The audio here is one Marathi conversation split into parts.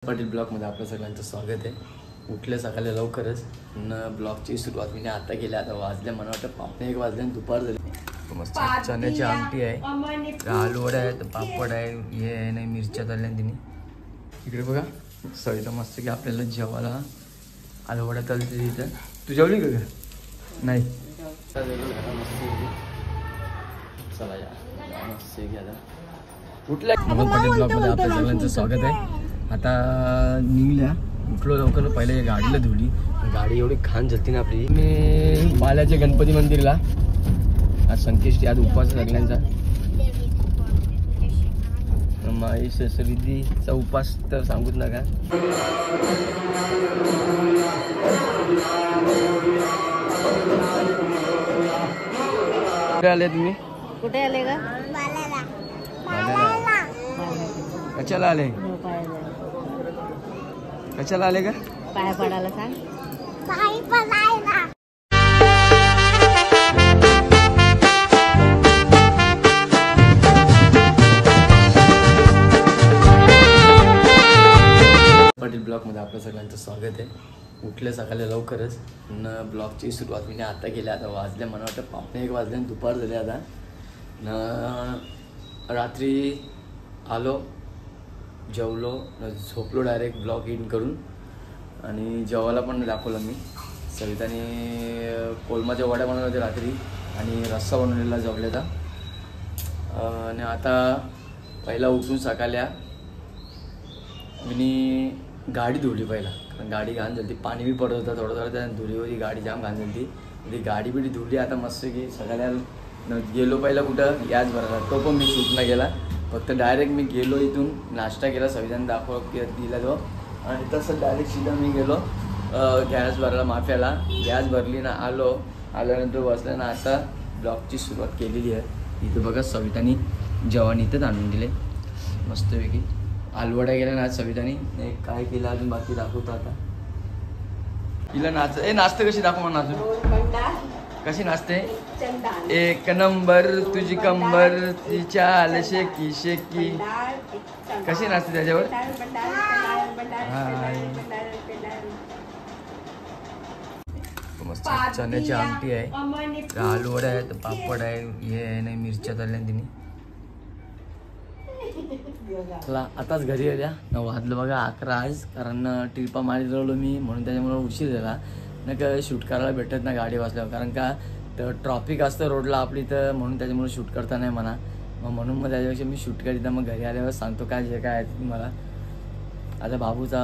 पाटील ब्लॉगमध्ये आपलं सगळ्यांचं स्वागत आहे। उठले सकाळी लवकरच ब्लॉगची सुरुवात मी आता केली। आता वाजले मला वाटतं पावणे 1 वाजले आणि दुपार झाली। मस्त चण्याची आमटी आहे, आलू वडा आहे, पापड आहे, हे आहे नाही मिरच्या तळल्या तिने। इकडे बघा सविता मस्त की आपल्याला जेवायला आलू वडा तळते इथं। तू जेवली का? नाही चला या मस्त घ्या। उठल्या पाटील ब्लॉगमध्ये आपल्या सगळ्यांचं स्वागत आहे। आता निघल्या, उठलो लवकर, पहिले गाडीला धुली, गाडी एवढी घाण झाली ना आपली। मी बाल्याच्या गणपती मंदिरला आज संकेश आज उपवास सगळ्यांचा, माई सरिदीचा उपवास तर सांगूच नका। कुठे आले तुम्ही? कुठे आले का? कशाला आले? कशाला आले का? पाया पडायला सांग। पाय पडायला पाटील ब्लॉगमध्ये आपलं सगळ्यांचं स्वागत आहे। उठले सकाळी लवकरच ब्लॉगची सुरुवात मी आता केली। आता वाजले मला वाटतं पावणे 1 वाजले आणि दुपार झाले। आता रात्री आलो, जेवलो, झोपलो डायरेक्ट ब्लॉग इन करून, आणि जेवायला पण दाखवलं मी। सविताने कोलमाच्या वड्या बनवल्या होत्या रात्री आणि रस्सा बनवलेला जेवल्याचा। आणि आता पहिला उठून सकाळल्या मी गाडी धुली पहिला, कारण गाडी घाण झाली, पाणी बी पडत होतं थोडं थोडं, त्या धुलीवरती गाडी जाम घाण झाली ती गाडी बिडी धुली। आता मस्त की सकाळ्या गेलो पहिला कुठं गॅस भरायला, तो पण मी शूट नाही केला, फक्त डायरेक्ट मी गेलो इथून नाश्ता केला, सविताने दिला तो, आणि तसं डायरेक्ट सीधा मी गेलो गॅस भरायला माफ्याला। गॅस भरली ना, आल्यानंतर बसलं ना, आता ब्लॉगची सुरुवात केलेली आहे। इथं बघा सवितानी जेवण इथंच आणून दिले मस्तपैकी। आलूवड्या गेल्या ना आज सवितानी, काय केलं अजून बाकी दाखवतो आता। तिला नाचते कशी दाखव म्हणा, अजून कशी नाचते? एक नंबर तुझी कंबर तिच्या आले शेकी शेकी, कशी नाचते त्याच्यावर? मस्त चण्याची आमटी आहे, आलू वडा आहे, पापड आहे, हे आहे नाही मिरच्या तळल्या तिने। चला आताच घरी आल्या, वाजलं बघा 11 आज, कारण ट्रिपा मारीत राहिलो मी, म्हणून त्याच्यामुळे उशीर झाला नाही का शूट करायला भेटत ना गाडी वाजल्यावर, कारण का तर ट्रॉफिक असतं रोडला आपली, तर म्हणून त्याच्यामुळे शूट करता नाही म्हणा, म्हणून मग त्याच्यापेक्षा मी शूट करीत मग घरी आल्यावर सांगतो काय जे काय आहे मला। आता बाबूचा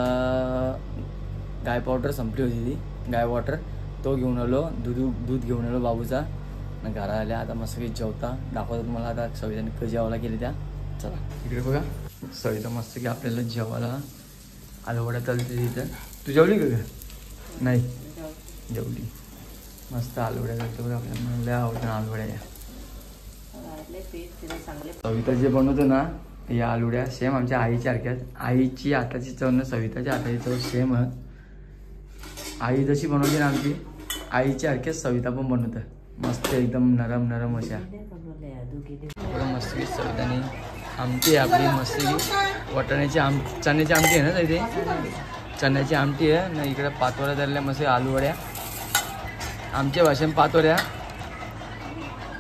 गाय पावडर संपली होती, ती गाय वॉटर तो घेऊन आलो, दूध घेऊन आलो बाबूचा, घरा आल्या। आता मस्त की जेवता दाखवतात मला आता सविताने जेवायला केली त्या। चला इकडे बघा सविता मस्त की आपल्याला जेवायला आलूवड्या तळते तिथं। तू जेवली का? नाही जेवली, मस्त आलूवड्या तळते बघा, आपल्याला लय आवडतं आलूवड्या। सविता जे बनवतो ना या आलूवड्या सेम आमच्या आईच्या सारख्याच, आईची हाताची चव ना सविताच्या हाताची चव सेम आहे। आई जशी बनवते ना आमची आईच्या सारख्याच सविता पण बनवतं, मस्त एकदम नरम नरम अशा। मस्त की सविताने आमटी आहे आपली, मस्त की वाटाण्याची चण्याची आमटी आहे ना इथे, चण्याची आमटी आहे ना। इकडे पातोऱ्या धरल्या मस्त आलूवड्या, आमच्या भाषेत पातोऱ्या,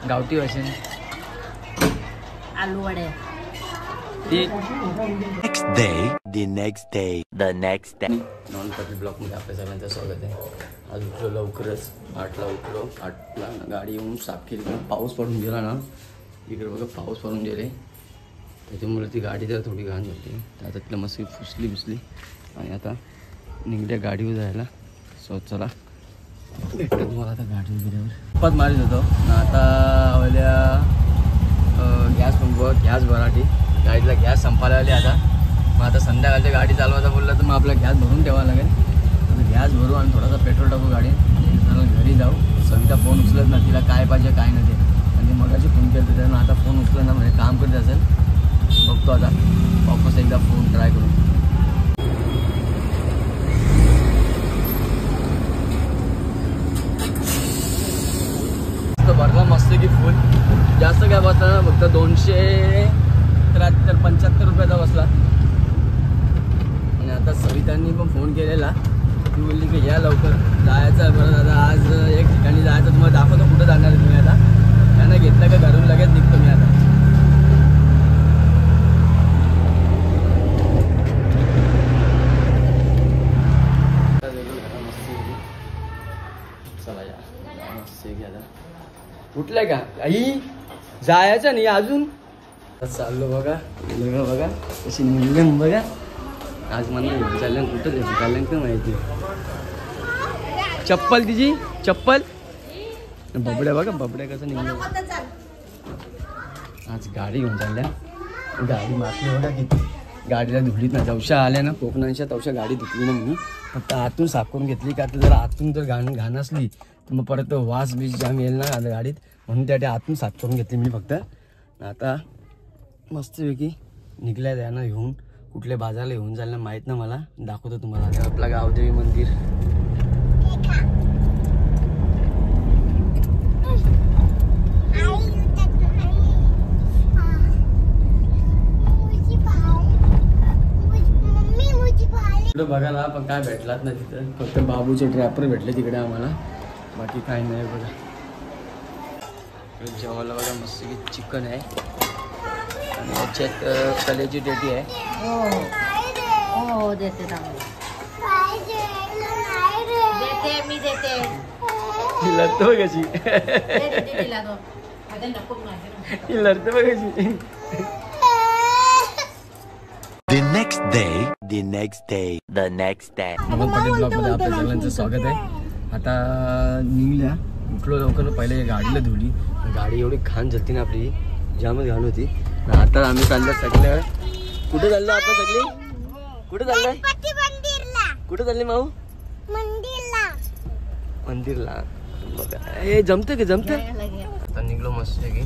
गावठी भाषेत आलूवड्या। नेक्स्ट डे नॉन पाटील ब्लॉगमध्ये आपल्या सगळ्यांचं स्वागत आहे। आज उठलो लवकरच, 8ला उठलो, 8ला गाडी येऊन साफ केली, पाऊस पडून गेला ना, इकडे बघा पाऊस पडून गेले, त्याच्यामुळे ती गाडी जरा थोडी घाण झाली, त्यातलं मस्त फुसली बिसली, आणि आता निघल्या गाडीवर जायला। सो चला भेटतो तुम्हाला आता गाडी वगैरेवर। पत मारित होतो आता आवल्या गॅस भराटी, गाडीला गॅस संपायला आली आता, मग आता संध्याकाळच्या गाडी चालवायचा बोललं तर मग आपला गॅस भरून ठेवावा लागेल। आता गॅस भरू आणि थोडासा पेट्रोल टाकू गाडी, घरी जाऊ। सविता फोन उचलत ना, तिला काय पाहिजे काय नाही ते, आणि मगाशी फोन केलं त्यानं, आता फोन उचलत ना, म्हणजे काम करत असेल, बघतो आता वापस एकदा फोन ट्राय करून। भरला मस्त की फुल, जास्त काय बसला ना, फक्त 275 रुपयाचा बसला। आणि आता सवितांनी पण फोन केलेला, ती बोलली की या लवकर जायचं बरं दादा, आज एक ठिकाणी जायचं, तुम्हाला दाखवतो कुठं जाणार आहे तुम्ही आता. त्यांना घेतलं का घरून लगेच निघतो मी आता. चला या मस्त घ्या. उठलंय का आई? जायचं नाही अजून. चाललो बघा बघा कशी निघले बघा. आज मला घेऊन चाललं कुठं चाललं तर माहिती. चप्पल तिची चप्पल बबड्या बघा, बबड्या कसं निघलं. आज गाडी घेऊन चालल्या. गाडी मारली बघा किती. गाडीला धुलीत ना जवशा आल्या ना कोकणांच्या तवशा गाडी धुतली ना मी. फक्त आतून साफ करून घेतली का तर जर आतून जर घाण असली तर मग परत वास बीस जाम येईल ना गाडीत, म्हणून त्या आतून साफ करून घेतली मी फक्त. आता मस्तपैकी निघल्या त्यांना घेऊन. कुठल्या बाजारला घेऊन जायला माहीत ना मला, दाखवतो तुम्हाला. आपला गावदेवी मंदिर. बघायला पण काय भेटलात ना तिथं, फक्त बाबूचे ट्रॅपर भेटले तिकडे आम्हाला, बाकी काय नाही बघा. जेवायला बघा मस्त चिकन आहे आणि याच्यात कलेची टेटी आहे. हो देते मी देते. लढतो बघ कशी, लढतो बघ कशी. The next day, the next day, the next day. Mohan Patil ब्लॉगमध्ये आपल्या सगळ्यांचं स्वागत आहे. आता निघल्या, उठलो लवकर. पहिले गाडीला धुली, गाडी एवढी घाण झाली ना आपली, जामच घाण होती. आता आम्ही चाललो सगळे. कुठे चाललो आता सगळे? कुठे चाललोय? कुठे चालले माऊ? मंदिरला. बघा हे जमतं की जमतं. आता निघलो मस्त की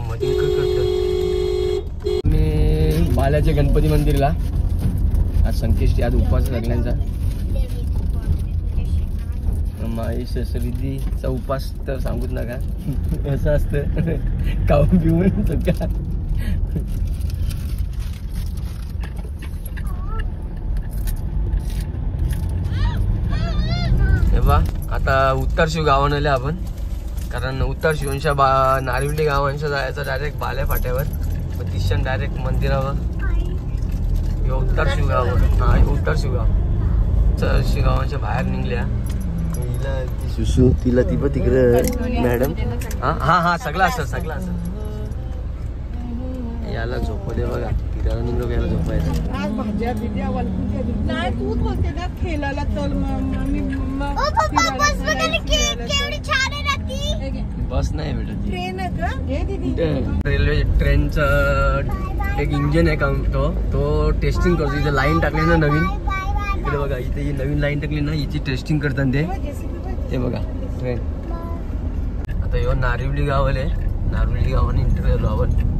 मध्ये करतो मी बाल्याच्या गणपती मंदिरला. आज संकेष्टी, आज उपवास सगळ्यांचा. माई ससरीदीचा उपास तर सांगूच नका, असं असतं खाऊन पिऊन सगळ्या. तेव्हा आता उत्तर शिव गावानं आले आपण, कारण उत्तर शिवच्या नारिवली गावांच्या जायचं डायरेक्ट बाल्या फाट्यावर, तिशन डायरेक्ट मंदिरावर. उत्तर शिवगाव. हा उत्तर शिवगाव. शिवगावांच्या बाहेर निघल्या. सुसू तिला ती पण तिकडे मॅडम. हा हा सगळं असं सगळं असं. याला झोप दे बघा, तिला निघलो याला झोपायचं. बस नाही भेटत, रेल्वे ट्रेनचं एक इंजिन आहे का तो टेस्टिंग करतो. इथे लाईन टाकली ना नवीन, इकडे बघा इथे ही नवीन लाईन टाकली ना, हिची टेस्टिंग करतात ते बघा ट्रेन. आता यो नारिवली गाव आले, नारिवली गावाने इंटरव्ह्यू आलो आपण.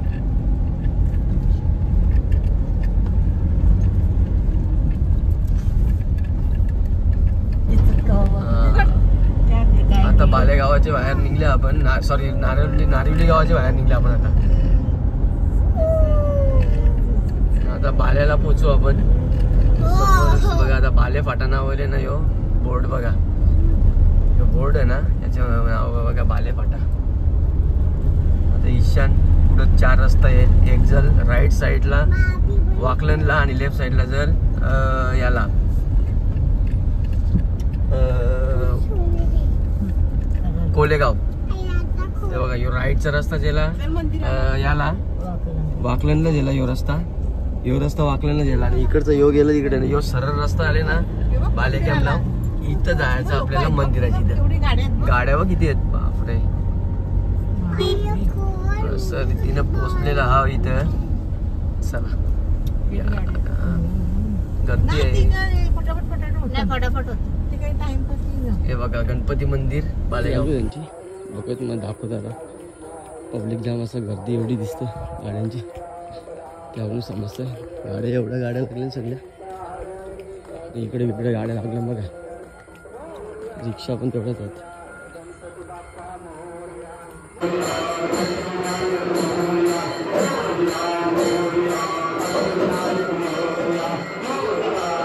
आता बालेगावाच्या बाहेर निघले आपण, सॉरी नारिवली गावाच्या बाहेर निघले आपण. आता बाल्याला पोचू आपण. बघा आता बाले फाटा नावावर आहे ना यो बोर्ड बघा, यो बोर्ड आहे ना याच्या नाव बघा बाले फाटा. आता ईशान पुढं 4 रस्ता आहे. एक जर राईट साईडला वाकलनला आणि लेफ्ट साईडला जर याला कोलेगाव. ते बघा यो राईटचा रस्ता गेला याला वाकलनला गेला, यो रस्ता वाकलनला गेला. आणि इकडचा यो गेला तिकडे. यो सरळ रस्ता आले ना बाले कॅम्पला, इथं जायचं आपल्याला मंदिराची. इथं गाड्या बघ किती आहेत, बापरे. असं रीतीनं पोचलेला हा इथं. चला गर्दी आहे. हे बघा गणपती मंदिर बालेगाव यांची. बघा तुम्हाला दाखवतो आता. पब्लिक जाम असं गर्दी एवढी दिसते गाड्यांची, त्यावरून समजतं. एवढ्या गाड्या लागल्या सगळ्या. इकडे गाड्या लागल्या बघा. रिक्षा पण तेवढ्याच आहेत.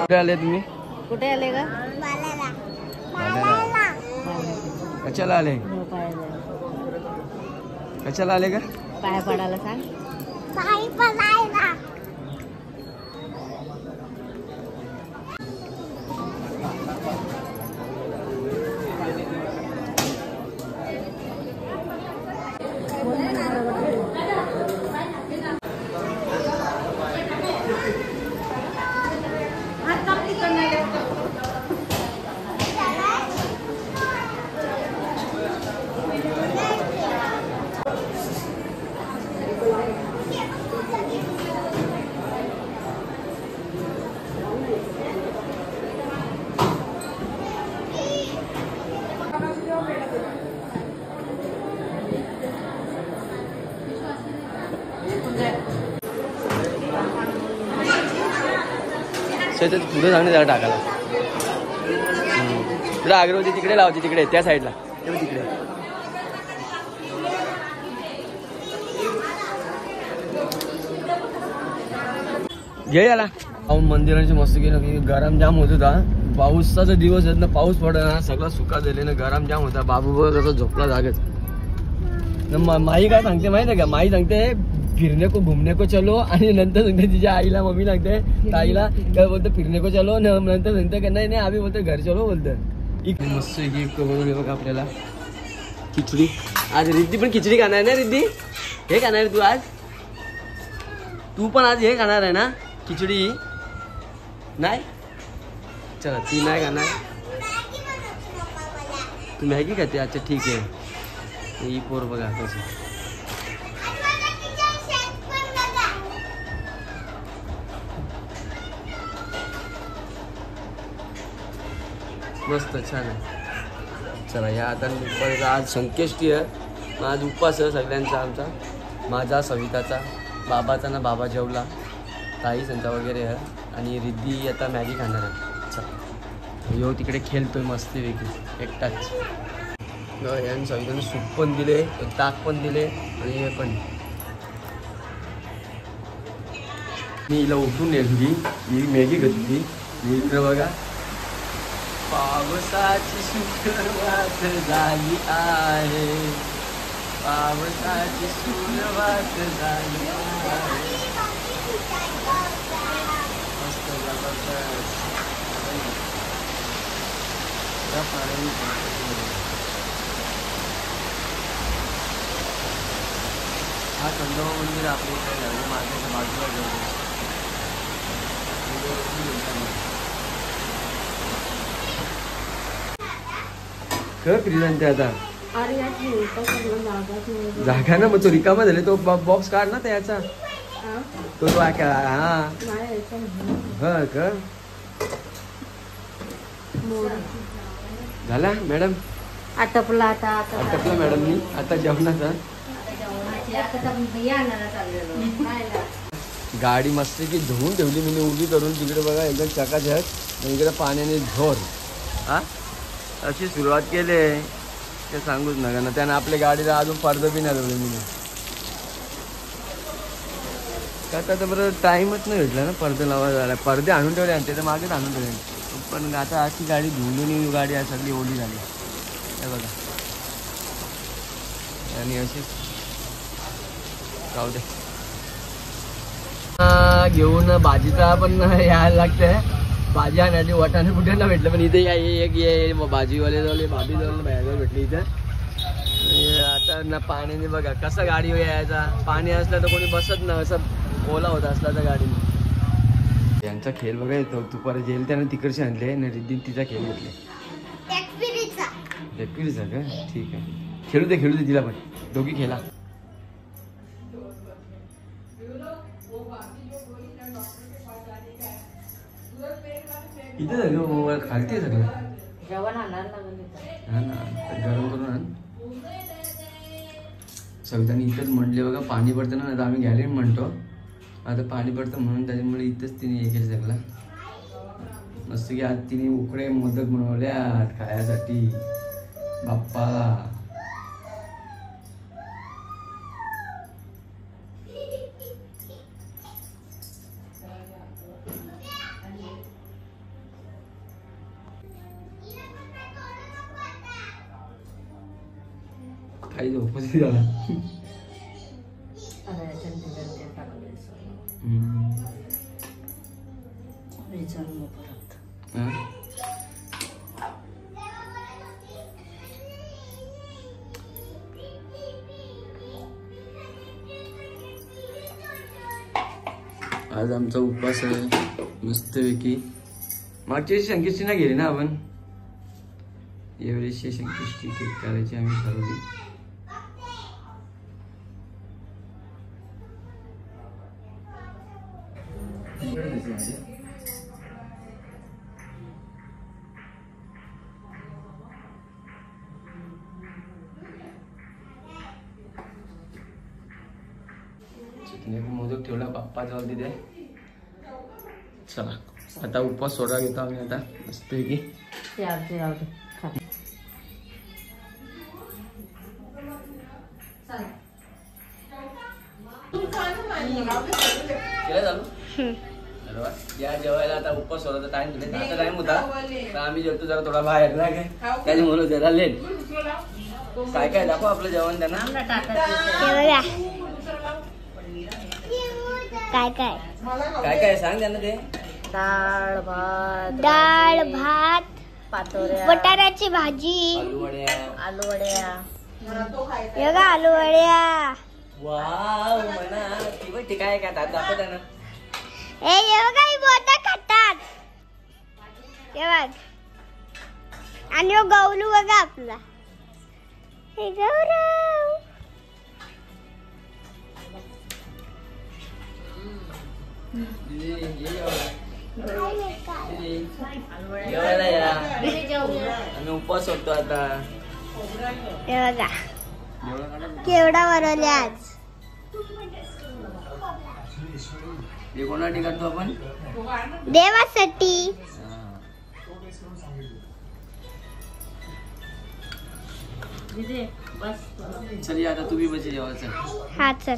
कुठे आले तुम्ही? कुठे आले का? कशाला आले? कशाला आले का? पाय पडायला सांग. पुढे सांगणे त्याला टाकायला. तिकडे अगरबत्ती तिकडे लावते, तिकडे त्या साईडला तिकडे. घे याला. मंदिरांची मस्त गेलं की गरम जाम होत होता. पावसाचा दिवस आहेत ना, पाऊस पडला ना, सगळं सुका झाले ना, गरम जाम होता. बाबू बघ कसं झोपला जागेच. माई काय सांगते माहिती आहे का? माई सांगते फिरने को घूमने को चलो, आणि नंतर सांगते तिच्या आईला, मम्मी सांगते ताईला काय बोलतं फिरने को चलो, नंतर सांगते का नाही आम्ही बोलतो घर चलो बोलतं. एक मस्त गिफ्ट बनवली बघा आपल्याला. खिचडी. आज रिद्धी पण खिचडी खाणार ना? रिद्धी हे खाणार तू आज? तू पण आज हे खाणार आहे ना खिचडी? नाही चला, ती नाही खाणार. तू मॅगी खाते? अच्छा ठीक आहे. ही पोर बघा कसं. मस्त छान आहे. चला या आता आज संकष्टी आहे. आज उपवास आहे सगळ्यांचा, आमचा, माझा, सविताचा, बाबाचा ना, बाबा जेवला, ताई संचा वगैरे आहे, आणि रिद्धी आता मॅगी खाणार आहे. चला यो तिकडे खेळतोय मस्ती वेगळी एकटाच. याने सविताने सूप पण दिले, ताक पण दिले, आणि हे पण. मी हिला उठून नेली, मी मॅगी घेतली. मी इकडे बघा पावसाची सुरुवात झाली आहे, पावसाची सुरुवात झाली आहे. मस्त जबरदस्त. हा खंडोबा मंदिर आपल्या इकडे लागलं, मार्केटच्या बाजूला जवळ. कर फ्रीज ते आता जागा ना, मग तो रिकामा झाले. तो बॉक्स काढ ना त्याचा, तो हा का झाला मॅडम? आटपला आता. आटपला मॅडम. मी आता जेवणाचा. गाडी मस्त की धुवून ठेवली मी उभी करून. तिकडे बघा एकदम चकाचक, इकडे पाण्याने झोर. हा अशी सुरुवात केली ते सांगूच नका ना. त्यानं आपल्या गाडीला अजून पडदं बी नाही लावलं मी. आता तर बरं टाईमच नाही भेटला ना पडदे लावायला. पडदे आणून ठेवले आणि त्याच्या मागेच आणून ठेवले. पण आता अशी गाडी धुवून गाडी सगळी ओली झाली हे बघा. आणि अशी जाऊ दे. घेऊन भाजीचा पण यायला लागतंय. भाजी आणायची वाटाणे कुठे ना भेटलं, पण इथे एक भाजीवाले जवळ भाभी जवळ बाहेर भेटली इथं. आता ना पाण्याने बघा कसं गाडी यायचा. पाणी असलं तर कोणी बसत ना, असं ओला होता असला तर गाडी. यांचा खेळ बघा येतो. दुपारी जेल त्यानं तिकडचे आणले आणि रिद्धी तिचा खेळ घेतले. एकविरीचा का? ठीक आहे, खेळू दे तिला पण. दोघी खेळा. इथे सगळं खालते सगळं जेवण आणणार हा ना, गरम करून आण. सविताने इथंच म्हटले बघा पाणी पडतं ना, आता आम्ही गॅलरी म्हणतो. आता पाणी पडतं म्हणून त्याच्यामुळे इथंच तिने हे केलं सगळं मस्त की. आज तिने उकडे मोदक बनवल्यात खायासाठी बाप्पा. खाई झोपती झाला. आज आमचा उपवास आहे मस्तपैकी. मागच्या वेळी संकष्टी नाही गेली ना आपण, यावेळेस संकष्टी केक करायची आम्ही ठरवली. मोदक ठेवला पप्पा जवळ तिथे. चला आता उपवास सोडा घेतो आम्ही आता मस्तपैकी. या जेवायला आता उपवास सोडायचा टाइम दिला, आता टाइम होता तर आम्ही जेवतो जरा थोडा बाहेर ना काय त्याच्यामुळे जरा लेट. काय काय दाखव आपलं जेवण त्यांना. काय काय काय काय सांग त्यांना ते. डाळ भात, डाळ भात, पातोऱ्या, बटाट्याची भाजी, आलू वड्या. आलू वड्या. हे बघा आलू वड्या. वाव म्हणा ती बघ काय काय दाखव त्यांना. हे बघा ही मोदक खातात. हे बघ आणि हो गौलू बघा आपला. हे गौरव. जेवायला या आम्ही उपवास सोडतो आता. हे बघा केवढा वरवले आज. हे कोणासाठी करतो आपण. देवासाठी. बस चल आता तुम्ही बस जेवायचं. हा चल.